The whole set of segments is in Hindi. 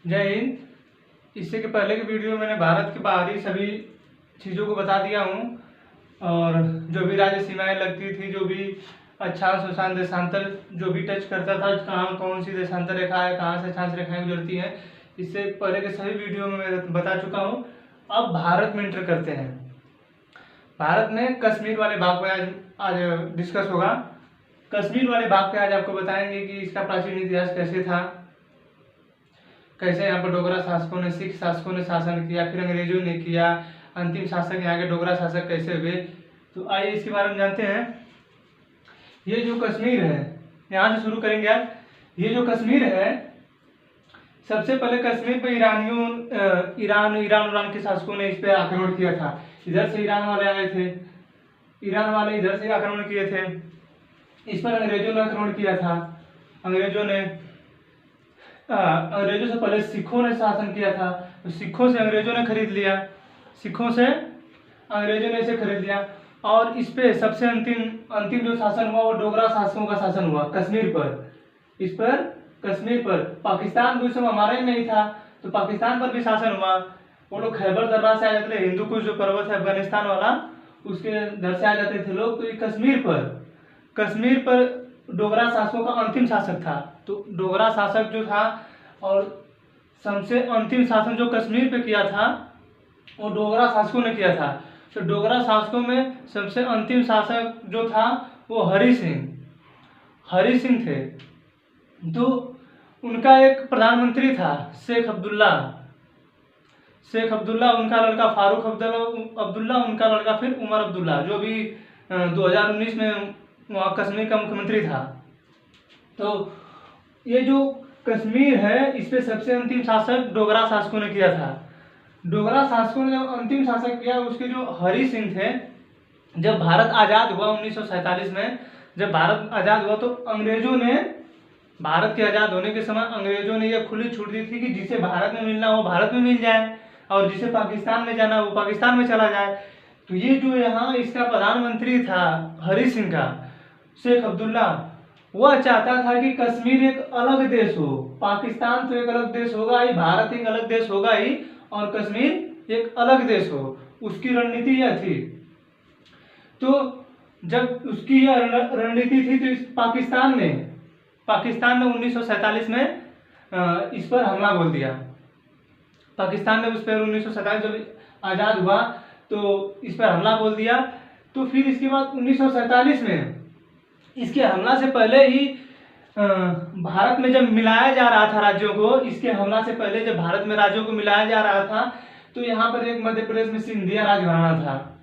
जय हिंद। इससे के पहले के वीडियो में मैंने भारत के बाहरी सभी चीज़ों को बता दिया हूँ, और जो भी राज्य सीमाएं लगती थी, जो भी अक्षांश उषांश देशांतर जो भी टच करता था, कहाँ कौन सी देशांतर रेखा है, कहाँ से अक्षांश रेखाएं गुजरती हैं, इससे पहले के सभी वीडियो में मैं बता चुका हूँ। अब भारत में इंटर करते हैं। भारत में कश्मीर वाले भाग पे आज डिस्कस होगा। कश्मीर वाले भाग पे आज आपको बताएंगे कि इसका प्राचीन इतिहास कैसे था, कैसे यहाँ पर डोगरा शासकों ने, सिख शासकों ने शासन किया, फिर अंग्रेजों ने किया, अंतिम शासक यहाँ के डोगरा शासक कैसे हुए। तो आइए इसके बारे में जानते हैं। ये जो कश्मीर है, यहाँ से शुरू करेंगे आज। ये जो कश्मीर है, सबसे पहले कश्मीर पे ईरान के शासकों ने इस पे आक्रमण किया था। इधर से ईरान वाले आए थे, ईरान वाले इधर से आक्रमण किए थे। इस पर अंग्रेजों ने आक्रमण किया था। अंग्रेजों से पहले सिखों ने शासन किया था, तो सिखों से अंग्रेजों ने खरीद लिया, सिखों से अंग्रेजों ने इसे खरीद लिया। और इस पे सबसे अंतिम जो शासन हुआ वो डोगरा शासकों का शासन हुआ कश्मीर पर। इस पर कश्मीर पर पाकिस्तान भी उस समय हमारे नहीं था, तो पाकिस्तान पर भी शासन हुआ। वो लोग खैबर दर्रा से आ जाते थे, हिंदू कुश जो पर्वत है अफगानिस्तान वाला, उसके दर से आ जाते थे लोग। तो ये कश्मीर पर डोगरा शासकों का अंतिम शासक था। तो डोगरा शासक जो था, और सबसे अंतिम शासन जो कश्मीर पे किया था वो डोगरा शासकों ने किया था। तो डोगरा शासकों में सबसे अंतिम शासक जो था वो हरि सिंह थे। तो उनका एक प्रधानमंत्री था शेख अब्दुल्ला, उनका लड़का फारूक अब्दुल्ला, उनका लड़का फिर उमर अब्दुल्ला, जो भी 2019 में वहाँ कश्मीर का मुख्यमंत्री था। तो ये जो कश्मीर है, इस पे सबसे अंतिम शासक डोगरा शासकों ने किया था। डोगरा शासकों ने जब अंतिम शासक किया, उसके जो हरि सिंह थे, जब भारत आज़ाद हुआ 1947 में, जब भारत आज़ाद हुआ तो अंग्रेजों ने, भारत के आज़ाद होने के समय अंग्रेजों ने यह खुली छूट दी थी कि जिसे भारत में मिलना हो भारत में मिल जाए, और जिसे पाकिस्तान में जाना वो पाकिस्तान में चला जाए। तो ये जो यहाँ इसका प्रधानमंत्री था हरि सिंह का, शेख अब्दुल्ला, वह चाहता था कि कश्मीर एक अलग देश हो। पाकिस्तान तो एक अलग देश होगा ही, भारत एक अलग देश होगा ही, और कश्मीर एक अलग देश हो। उसकी रणनीति यह थी। तो जब उसकी यह रणनीति थी, तो पाकिस्तान ने 1947 में इस पर हमला बोल दिया। पाकिस्तान ने उस पर 1947 जब आज़ाद हुआ तो इस पर हमला बोल दिया। तो फिर इसके बाद 1947 में, इसके हमला से पहले ही भारत में जब मिलाया जा रहा था राज्यों को, इसके हमला से पहले जब भारत में राज्यों को मिलाया जा रहा था, तो यहाँ पर एक मध्य प्रदेश में सिंधिया राज घराना था।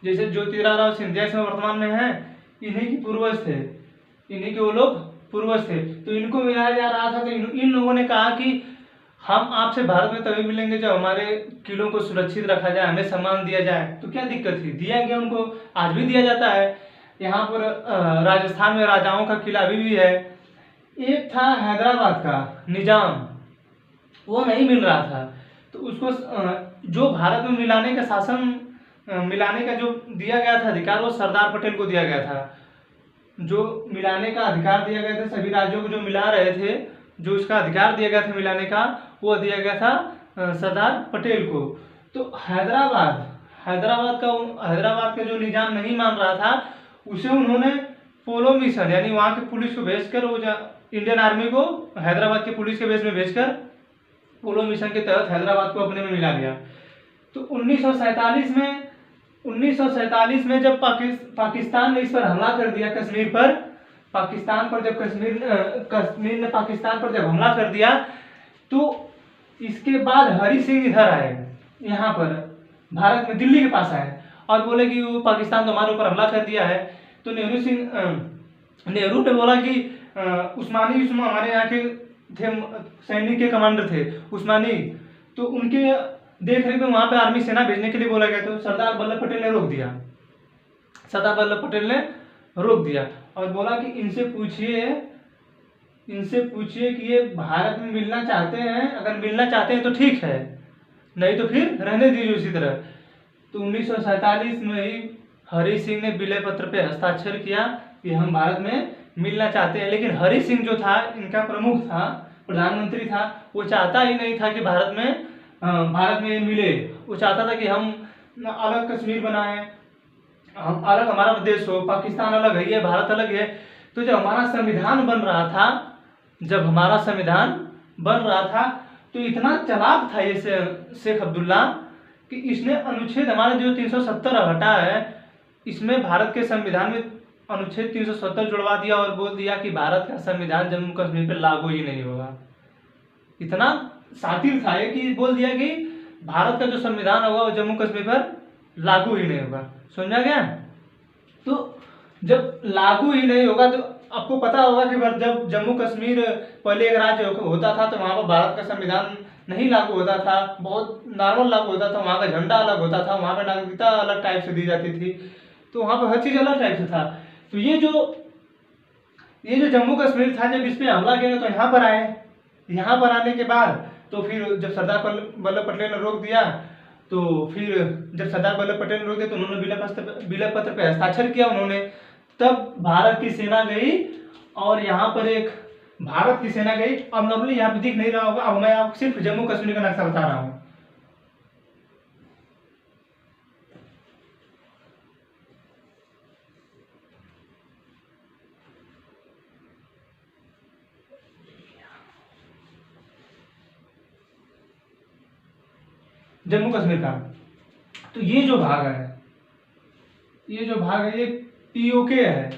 जैसे ज्योतिराव सिंधिया इसमें वर्तमान में है, इन्हीं की पूर्वज थे, इन्हीं के वो लोग पूर्वज थे। तो इनको मिलाया जा रहा था। तो इन लोगों ने कहा कि हम आपसे भारत में तभी मिलेंगे जब हमारे किलों को सुरक्षित रखा जाए, हमें सम्मान दिया जाए। तो क्या दिक्कत थी, दिया गया उनको, आज भी दिया जाता है। यहाँ पर राजस्थान में राजाओं का किला अभी भी है। एक था हैदराबाद का निजाम, वो नहीं मिल रहा था, तो उसको जो भारत में मिलाने का जो दिया गया था अधिकार, वो सरदार पटेल को दिया गया था। जो मिलाने का अधिकार दिया गया था, सभी राज्यों को जो मिला रहे थे, जो इसका अधिकार दिया गया था मिलाने का, वो दिया गया था सरदार पटेल को। तो हैदराबाद का जो निजाम नहीं मान रहा था, उसे उन्होंने पोलो मिशन, यानी वहाँ के पुलिस को भेजकर, वो इंडियन आर्मी को हैदराबाद के पुलिस के बेस में भेजकर पोलो मिशन के तहत हैदराबाद को अपने में मिला गया। तो 1947 में जब पाकिस्तान ने इस पर हमला कर दिया, कश्मीर ने पाकिस्तान पर जब हमला कर दिया, तो इसके बाद हरि सिंह इधर आए, यहाँ पर भारत में दिल्ली के पास आए और बोले कि वो पाकिस्तान तो हमारे ऊपर हमला कर दिया है। तो नेहरू ने बोला कि उस्मानी हमारे यहाँ के थे, सैनिक के कमांडर थे उस्मानी, तो उनके देख रेख में वहाँ पे आर्मी सेना भेजने के लिए बोला गया। तो सरदार वल्लभ पटेल ने रोक दिया और बोला कि इनसे पूछिए कि ये भारत में मिलना चाहते हैं, अगर मिलना चाहते हैं तो ठीक है, नहीं तो फिर रहने दीजिए उसी तरह। तो 1947 में ही हरि सिंह ने विलय पत्र पे हस्ताक्षर किया कि हम भारत में मिलना चाहते हैं। लेकिन हरि सिंह जो था, इनका प्रमुख था प्रधानमंत्री था वो चाहता ही नहीं था कि भारत में मिले। वो चाहता था कि हम अलग कश्मीर बनाएं, हम अलग, हमारा देश हो, पाकिस्तान अलग है, ये भारत अलग है। तो जब हमारा संविधान बन रहा था, जब हमारा संविधान बन रहा था तो इतना चालाक था ये शेख अब्दुल्ला कि इसने अनुच्छेद हमारा जो 370 हटा है, इसमें भारत के संविधान में अनुच्छेद 370 जुड़वा दिया और बोल दिया कि भारत का संविधान जम्मू कश्मीर पर लागू ही नहीं होगा। इतना शातिर था ये कि बोल दिया कि भारत का जो संविधान होगा वो जम्मू कश्मीर पर लागू ही नहीं होगा। समझा गया? तो जब लागू ही नहीं होगा तो आपको पता होगा कि जब जम्मू कश्मीर पहले एक राज्य होता था तो वहाँ पर भारत का संविधान नहीं लागू होता था, बहुत नॉर्मल लागू होता था, वहाँ का झंडा अलग होता था, वहाँ पर नागरिकता अलग टाइप से दी जाती थी, तो वहाँ पर हर चीज़ अलग टाइप से था। तो ये जो जम्मू कश्मीर था, जब इस पर हमला किया तो यहाँ पर आए, यहाँ पर आने के बाद तो फिर जब सरदार वल्लभ पटेल ने रोक दिया, तो फिर जब सरदार वल्लभ पटेल ने रोक दिया तो उन्होंने विलय पत्र पे हस्ताक्षर किया उन्होंने। तब भारत की सेना गई और यहाँ पर एक भारत की सेना गई। अब नॉर्मली यहाँ पे दिख नहीं रहा होगा, अब मैं आपको सिर्फ जम्मू कश्मीर का नक्शा बता रहा हूँ। जम्मू कश्मीर का तो ये जो भाग है, ये पीओके है,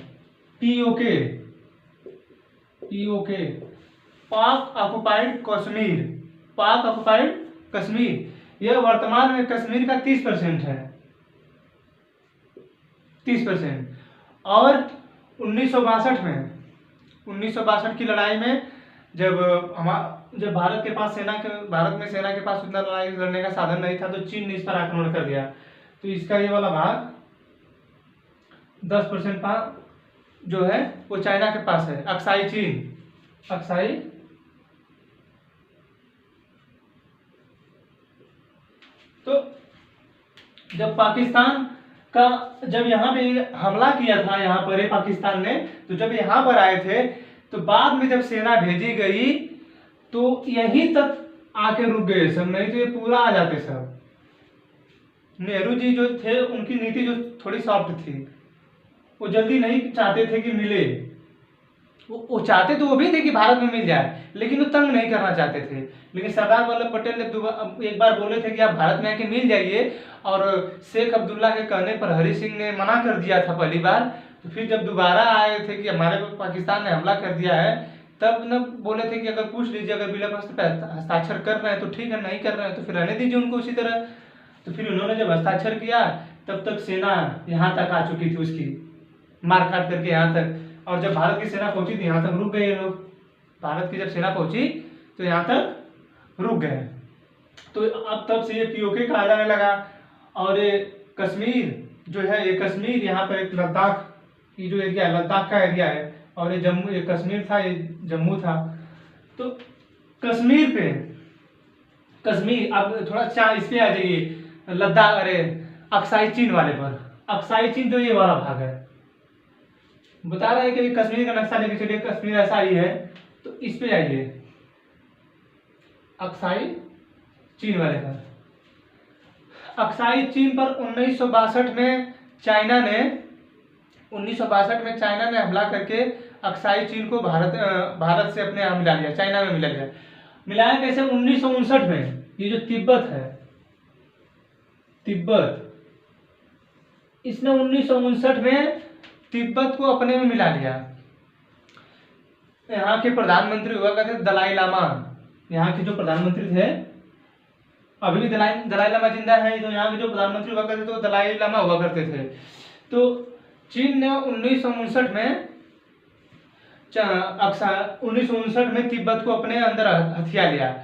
पीओके पाक ऑक्युपाइड कश्मीर, पाक ऑक्युपाइड कश्मीर। यह वर्तमान में कश्मीर का 30% है, 30%। और 1962 की लड़ाई में जब भारत में सेना के पास उतना लड़ाई लड़ने का साधन नहीं था तो चीन ने इस पर आक्रमण कर दिया। तो इसका ये वाला भाग 10% जो है वो चाइना के पास है, अक्साई चीन, अक्साई। तो जब यहाँ पे हमला किया था, यहाँ पर पाकिस्तान ने, तो जब यहाँ पर आए थे तो बाद में जब सेना भेजी गई तो यहीं तक आके रुक गए सब, नहीं तो ये पूरा आ जाते सब। नेहरू जी जो थे उनकी नीति जो थोड़ी सॉफ्ट थी, वो जल्दी नहीं चाहते थे कि मिले। वो चाहते तो वो भी थे कि भारत में मिल जाए, लेकिन वो तंग नहीं करना चाहते थे। लेकिन सरदार वल्लभ पटेल ने एक बार बोले थे कि आप भारत में आके मिल जाइए, और शेख अब्दुल्ला के कहने पर हरि सिंह ने मना कर दिया था पहली बार। तो फिर जब दोबारा आए थे कि हमारे पाकिस्तान ने हमला कर दिया है, तब न बोले थे कि अगर पूछ लीजिए, अगर विलय पत्र पर हस्ताक्षर कर रहे हैं तो ठीक है, नहीं कर रहे हैं तो फिर रहने दीजिए उनको उसी तरह। तो फिर उन्होंने जब हस्ताक्षर किया तब तक सेना यहाँ तक आ चुकी थी उसकी, मार काट करके यहाँ तक। और जब भारत की सेना पहुंची तो यहाँ तक रुक गए लोग। भारत की जब सेना पहुंची तो यहाँ तक रुक गए। तो अब तब से ये पीओके कहा जाने लगा। और ये कश्मीर जो है, ये कश्मीर यहाँ पर एक लद्दाख की जो एरिया है, लद्दाख का एरिया है, और ये कश्मीर था, ये जम्मू था। तो कश्मीर अब थोड़ा इस पे आ जाइए, लद्दाख, अरे अक्साई चीन वाले पर। अक्साई चीन जो ये वाला भाग है, बता रहे हैं कि कश्मीर का नक्शा लेके चलिए, कश्मीर ऐसा ही है। तो इस पे आइए, अक्साई चीन वाले पर। अक्साई चीन पर 1962 में चाइना ने हमला करके अक्साई चीन को भारत से अपने यहाँ मिला लिया, चाइना में मिला लिया। मिलाया कैसे? 1959 में ये जो तिब्बत है, इसने 1959 में तिब्बत को अपने में मिला लिया। यहाँ के प्रधानमंत्री हुआ करते थे दलाई लामा, यहाँ के जो प्रधानमंत्री थे, अभी भी दलाई लामा जिंदा है, तो यहाँ के जो प्रधानमंत्री हुआ करते थे वो दलाई लामा हुआ करते थे। तो चीन ने 1959 में तिब्बत को अपने अंदर हथिया लिया।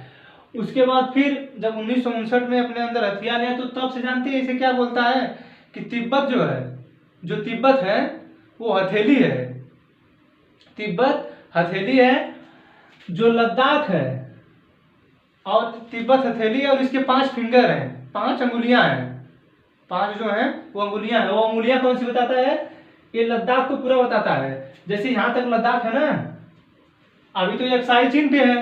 उसके बाद फिर जब 1959 में अपने अंदर हथिया लिया, तो तब से जानते हैं इसे क्या बोलता है कि तिब्बत है वो हथेली है, तिब्बत हथेली है। जो लद्दाख है और तिब्बत हथेली है, और इसके 5 फिंगर हैं, 5 अंगुलियां हैं, 5 जो हैं वो अंगुलियां हैं। वो अंगुलियां कौन सी बताता है? ये लद्दाख को पूरा बताता है। जैसे यहाँ तक लद्दाख है ना, अभी तो ये अक्साई चीन पे है,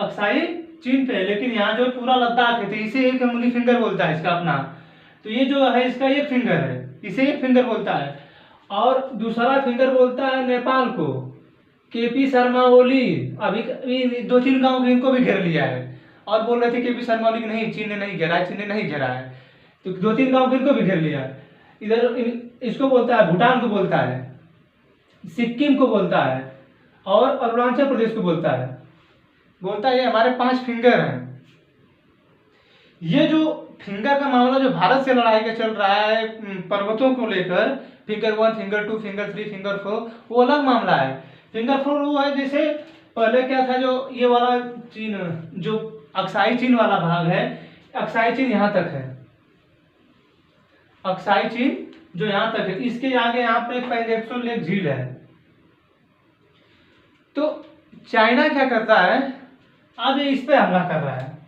अक्साई चीन पे है, लेकिन यहाँ जो पूरा लद्दाख है, तो इसे एक उंगली फिंगर बोलता है इसका अपना। तो ये जो है इसका एक फिंगर है, इसे एक फिंगर बोलता है। और दूसरा फिंगर बोलता है नेपाल को, केपी शर्मा ओली। अभी 2-3 गांव इनको भी घेर लिया है, और बोल रहे थे केपी शर्मा ओली नहीं, चीन ने नहीं घेरा है, चीन ने नहीं घेरा है। तो 2-3 गांव इनको भी घेर लिया है। इधर इसको बोलता है, भूटान को बोलता है, सिक्किम को बोलता है, और अरुणाचल प्रदेश को बोलता है। ये हमारे 5 फिंगर हैं। ये जो फिंगर का मामला जो भारत से लड़ाई का चल रहा है पर्वतों को लेकर, फिंगर 1, फिंगर 2, फिंगर 3, फिंगर 4, वो अलग मामला है। फिंगर 4 वो है, जैसे पहले क्या था, जो ये वाला चीन, जो अक्साई चीन वाला भाग है, अक्साई चीन यहाँ तक है, अक्साई चीन जो यहाँ तक है, इसके आगे यहाँ पे पेंगोंग लेक झील है। तो चाइना क्या करता है, अब ये इस पे हमला कर रहा है।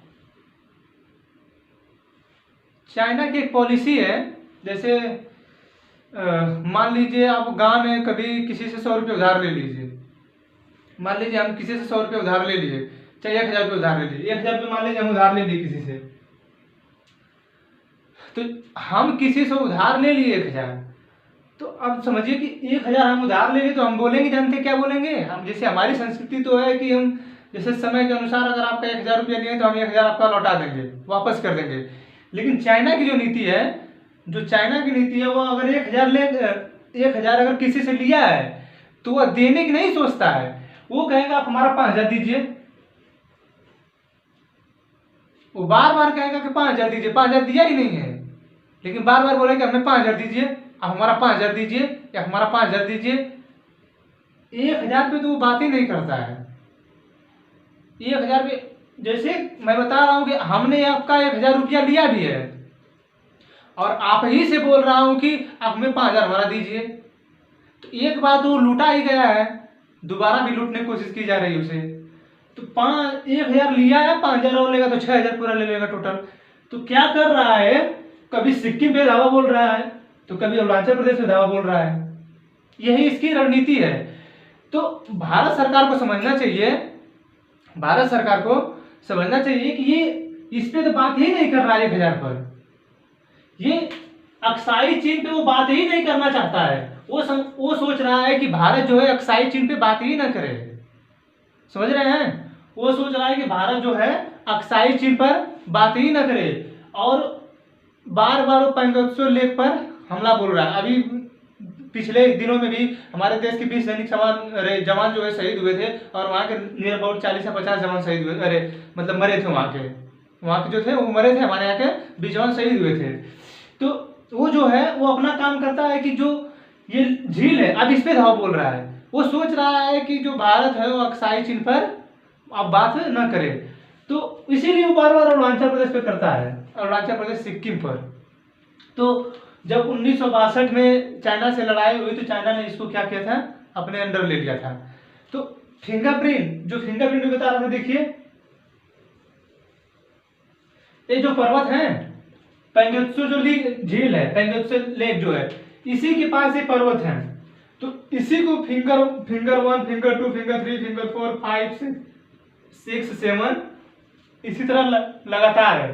चाइना की एक पॉलिसी है, जैसे मान लीजिए आप गांव में कभी किसी से 100 रुपये उधार ले लीजिए। मान लीजिए हम किसी से 100 रुपये उधार ले लिए, चाहे 1000 रुपये उधार ले लिए, 1000 रुपये मान लीजिए हम उधार ले लिए किसी से। तो हम किसी से उधार ले लिए 1000, तो अब समझिए कि 1000 हम उधार ले लिए, तो हम बोलेंगे, जानते क्या बोलेंगे हम, जैसे हमारी संस्कृति तो है कि हम जैसे समय के अनुसार अगर आपका 1000 रुपया लिए तो हम 1000 आपका लौटा देंगे, वापस कर देंगे। लेकिन चाइना की जो नीति है, वो अगर 1000 अगर किसी से लिया है तो वह देने की नहीं सोचता है, वो कहेगा आप हमारा 5000 दीजिए। वो बार बार कहेगा कि 5000 दीजिए, 5000 दिया ही नहीं है, लेकिन बार बार बोलेगा हमें 5000 दीजिए, आप हमारा 5000 दीजिए, या हमारा 5000 दीजिए। 1000 पे तो वो बात ही नहीं करता है। 1000 पे, जैसे मैं बता रहा हूं कि हमने आपका 1000 रुपया लिया भी है, और आप ही से बोल रहा हूं कि आप हमें 5000 हमारा दीजिए। तो एक बार तो लूटा ही गया है, दोबारा भी लूटने की कोशिश की जा रही है उसे। तो 1000 लिया है, 5000 और लेगा तो 6000 पूरा ले लेगा टोटल। तो क्या कर रहा है, कभी सिक्किम पे धावा बोल रहा है, तो कभी अरुणाचल प्रदेश पे धावा बोल रहा है। यही इसकी रणनीति है। तो भारत सरकार को समझना चाहिए कि ये इस पे तो बात ही नहीं कर रहा है 1000 पर। ये अक्साई चीन पे वो बात ही नहीं करना चाहता है। वो सोच रहा है कि भारत जो है अक्साई चीन पे बात ही ना करे। समझ रहे हैं? वो सोच रहा है कि भारत जो है अक्साई चीन पर बात ही ना करे, और बार बार वो पेंगोंग लेक पर हमला बोल रहा है। अभी पिछले दिनों में भी हमारे देश के 20 सैनिक जवान जो है शहीद हुए थे, और वहाँ के नियर अबाउट 40 या 50 जवान शहीद हुए, मतलब मरे थे। वहाँ के जो थे वो मरे थे, हमारे यहाँ के 20 जवान शहीद हुए थे। तो वो जो है वो अपना काम करता है कि जो ये झील है, अब इस पे धावा बोल रहा है। वो सोच रहा है कि जो भारत है वो अक्साई चीन पर अब बात न करे, तो इसीलिए वो बार बार अरुणाचल प्रदेश पे करता है, अरुणाचल प्रदेश सिक्किम पर। तो जब 1962 में चाइना से लड़ाई हुई, तो चाइना ने इसको क्या किया था, अपने अंडर ले लिया था। तो फिंगरप्रिंट बता रहा था, देखिए ये जो पर्वत है, पेंगोंग जो झील है, पेंगोंग लेक जो है, इसी के पास ये पर्वत है। तो इसी को फिंगर 1, फिंगर 2, फिंगर 3, फिंगर 4, 5, 6, 7 इसी तरह लगातार है।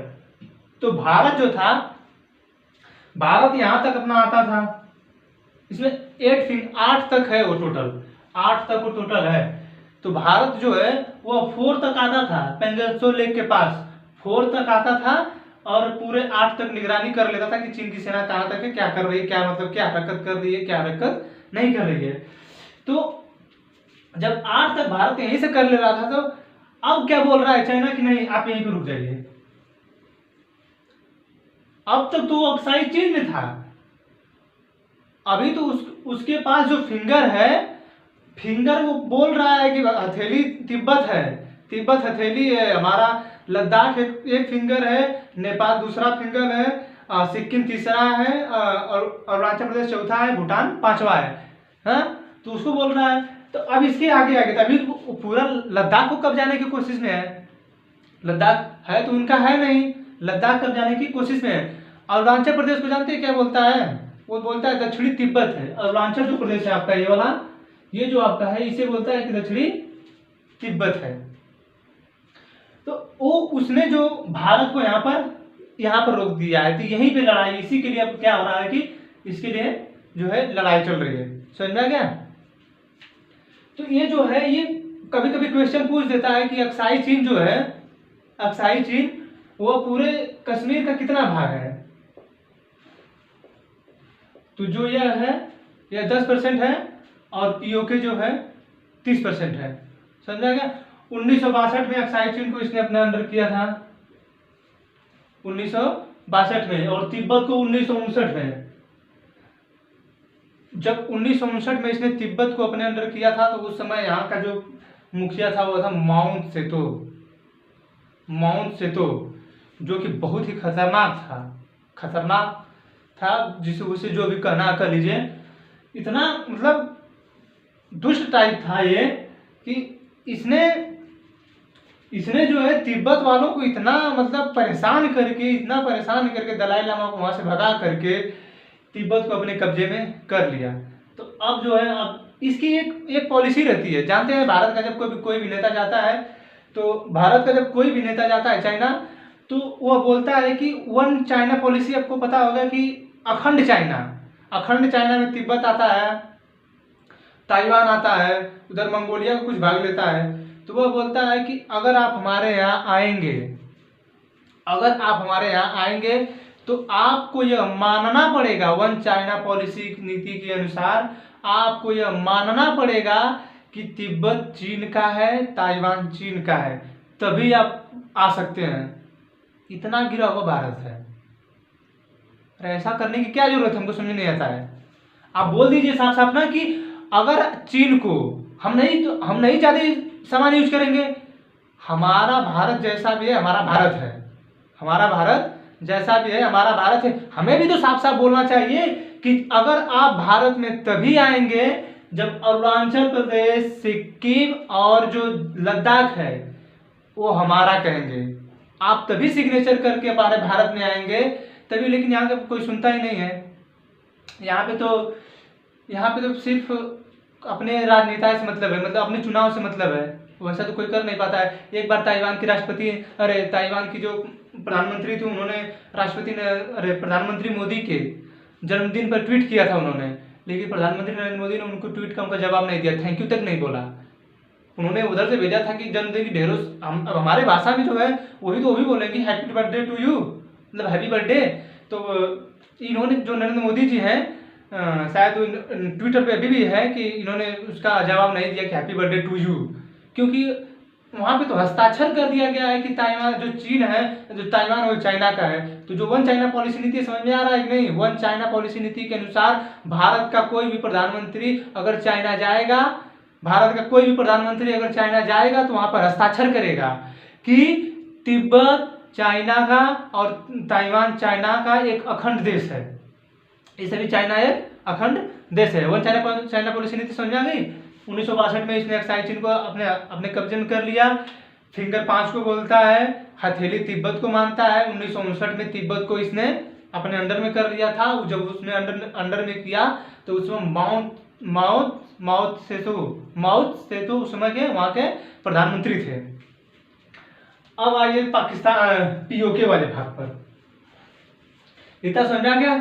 तो भारत जो था, भारत यहां तक अपना आता था, इसमें 8 तक है, वो टोटल 8 तक वो टोटल है। तो भारत जो है वो 4 तक आता था, पेंगोंग लेक के पास 4 तक आता था, और पूरे 8 तक निगरानी कर लेता था कि चीन की सेना कहां तक है, क्या कर रही है, क्या मतलब क्या हरकत कर रही है, क्या हरकत नहीं कर रही है। तो जब 8 तक भारत यहीं से कर ले रहा था, तो अब क्या बोल रहा है चाइना कि नहीं, आप यहीं पे रुक जाइए। अब तक तो वो अक्साई चीन में था, अभी तो उसके पास जो फिंगर है, फिंगर वो बोल रहा है कि हथेली तिब्बत है, तिब्बत हथेली है, हमारा लद्दाख एक फिंगर है, नेपाल दूसरा फिंगर है, सिक्किम तीसरा है, और अरुणाचल प्रदेश चौथा है, भूटान 5वां है। हाँ, तो उसको बोल रहा है। तो अब इसके आगे तो अभी पूरा लद्दाख को कब्जाने की कोशिश में है। लद्दाख है तो उनका है नहीं, लद्दाख कब्जाने की कोशिश में है। अरुणाचल प्रदेश को जानते हैं क्या बोलता है? वो बोलता है दक्षिणी तिब्बत है। अरुणाचल जो प्रदेश है आपका, ये वाला, ये जो आपका है, इसे बोलता है कि दक्षिणी तिब्बत है। तो वो उसने जो भारत को यहाँ पर रोक दिया है। तो यहीं पे लड़ाई, इसी के लिए अब क्या हो रहा है कि इसके लिए जो है लड़ाई चल रही है। समझ में आ गया? तो ये जो है ये कभी कभी क्वेश्चन पूछ देता है कि अक्साई चीन जो है, अक्साई चीन वो पूरे कश्मीर का कितना भाग है। तो जो यह है यह 10% है और पीओके जो है 30% है। समझा गया? 1962 में अक्साई चीन को इसने अपने अंडर किया था, 1962 में, और तिब्बत को 1959 में। जब 1959 में इसने तिब्बत को अपने अंडर किया था तो उस समय यहाँ का जो मुखिया था वो था माउंट सेतो, माउंट सेतो, जो कि बहुत ही खतरनाक था, जिसे उसे जो भी कहना कर लीजिए। इतना मतलब दुष्ट टाइप था ये कि इसने जो है तिब्बत वालों को इतना मतलब परेशान करके दलाई लामा को वहां से भगा करके तिब्बत को अपने कब्जे में कर लिया। तो अब जो है अब इसकी एक पॉलिसी रहती है, जानते हैं भारत का जब कोई भी नेता जाता है, तो भारत का जब कोई भी नेता जाता है चाइना, तो वह बोलता है कि वन चाइना पॉलिसी। आपको पता होगा कि अखंड चाइना में तिब्बत आता है, ताइवान आता है, उधर मंगोलिया का कुछ भाग लेता है। तो वह बोलता है कि अगर आप हमारे यहाँ आएंगे तो आपको यह मानना पड़ेगा, वन चाइना पॉलिसी नीति के अनुसार आपको यह मानना पड़ेगा कि तिब्बत चीन का है, ताइवान चीन का है, तभी आप आ सकते हैं। इतना गिरा हुआ भारत है, ऐसा करने की क्या जरूरत है, हमको समझ नहीं आता है। आप बोल दीजिए साफ साफ ना कि अगर चीन को हम नहीं ज्यादा सामान यूज करेंगे, हमारा भारत जैसा भी है हमारा भारत है, हमारा भारत जैसा भी है हमारा भारत है। हमें भी तो साफ साफ बोलना चाहिए कि अगर आप भारत में तभी आएंगे जब अरुणाचल प्रदेश, सिक्किम और जो लद्दाख है वो हमारा कहेंगे, आप तभी सिग्नेचर करके हमारे भारत में आएंगे तभी। लेकिन यहाँ पे कोई सुनता ही नहीं है। यहाँ पे तो सिर्फ अपने राजनेता से मतलब है, मतलब अपने चुनाव से मतलब है, वैसा तो कोई कर नहीं पाता है। एक बार ताइवान की जो प्रधानमंत्री थे, प्रधानमंत्री मोदी के जन्मदिन पर ट्वीट किया था उन्होंने, लेकिन प्रधानमंत्री नरेंद्र मोदी ने उनको ट्वीट का उनका जवाब नहीं दिया, थैंक यू तक नहीं बोला। उन्होंने उधर से भेजा था कि जन्मदिन की ढेरों, अब हमारे भाषा में जो है वो भी बोलेंगे हैप्पी बर्थडे टू यू, मतलब हैप्पी बर्थडे। तो इन्होंने जो नरेंद्र मोदी जी हैं, शायद ट्विटर पे अभी भी है कि इन्होंने उसका जवाब नहीं दिया कि हैप्पी बर्थडे टू यू, क्योंकि वहाँ पे तो हस्ताक्षर कर दिया गया है कि ताइवान जो चीन है, जो ताइवान वो चाइना का है। तो जो वन चाइना पॉलिसी नीति समझ में आ रहा है कि नहीं? वन चाइना पॉलिसी नीति के अनुसार भारत का कोई भी प्रधानमंत्री अगर चाइना जाएगा, तो वहाँ पर हस्ताक्षर करेगा कि तिब्बत चाइना का और ताइवान चाइना का एक अखंड देश है, इसे भी चाइना एक अखंड देश है। वन चाइना पॉलिसी नीति समझ में आ गई? 1962 में इसने अक्साई चीन को अपने कब्जे में कर लिया। फिंगर 5 को बोलता है, हथेली तिब्बत को मानता है। 1959 में तिब्बत को इसने अपने अंडर में कर लिया था। जब उसने अंडर में किया तो उसमें माउथ सेतु उस समय के वहाँ के प्रधानमंत्री थे। अब आइए पाकिस्तान पीओके वाले भाग पर। इतना समझा गया?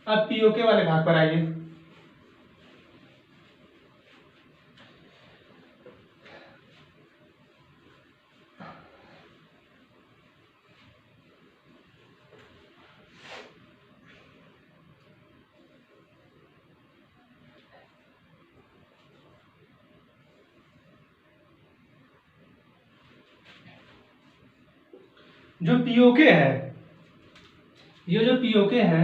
अब पीओके वाले भाग पर आइए। जो पीओके है, ये जो पीओके है,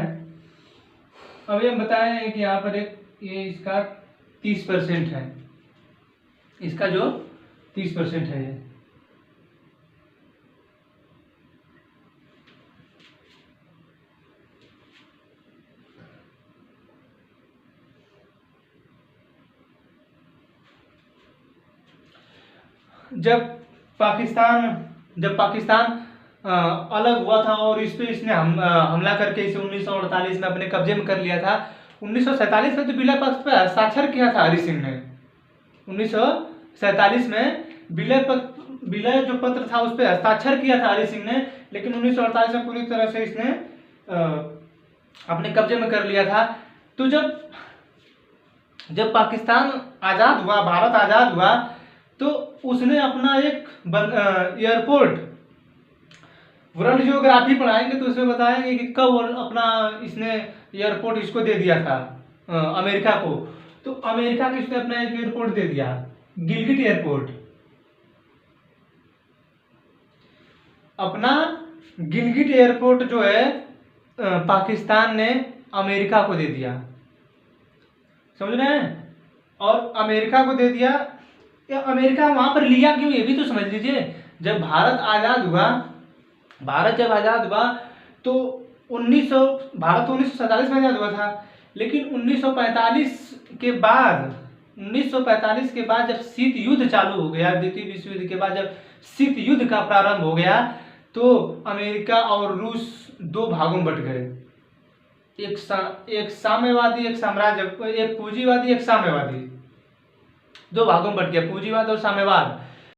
अब ये हम बताए हैं कि यहाँ पर ये इसका 30% है, इसका जो 30% है ये। जब पाकिस्तान अलग हुआ था और इस पे इसने हमला करके इसे 1948 में अपने कब्जे में कर लिया था। 1947 में तो बिला पक्ष पे हस्ताक्षर किया था हरि सिंह ने। 1947 में विलय जो पत्र था उस पर हस्ताक्षर किया था हरि सिंह ने, लेकिन 1948 में पूरी तरह से इसने अपने कब्जे में कर लिया था। तो जब पाकिस्तान आज़ाद हुआ, भारत आज़ाद हुआ, तो उसने अपना एक एयरपोर्ट, वर्ल्ड जियोग्राफी पढ़ाएंगे तो उसमें बताएंगे कि कब अपना इसने एयरपोर्ट इसको दे दिया था अमेरिका को। तो अमेरिका को इसने अपना एक एयरपोर्ट दे दिया, गिलगिट एयरपोर्ट। अपना गिलगिट एयरपोर्ट जो है पाकिस्तान ने अमेरिका को दे दिया, समझ रहे हैं। और अमेरिका को दे दिया, या अमेरिका वहां पर लिया क्यों, ये भी तो समझ लीजिए। जब भारत आजाद हुआ, भारत जब आजाद हुआ तो भारत 1947 में आजाद हुआ था, लेकिन 1945 के बाद 1945 के बाद जब शीत युद्ध चालू हो गया, द्वितीय विश्व युद्ध के बाद जब शीत युद्ध का प्रारंभ हो गया, तो अमेरिका और रूस दो भागों में बट गए। एक साम्यवादी, एक साम्राज्य, एक पूंजीवादी, एक साम्यवादी, दो भागों में बट गया, पूंजीवाद और साम्यवाद।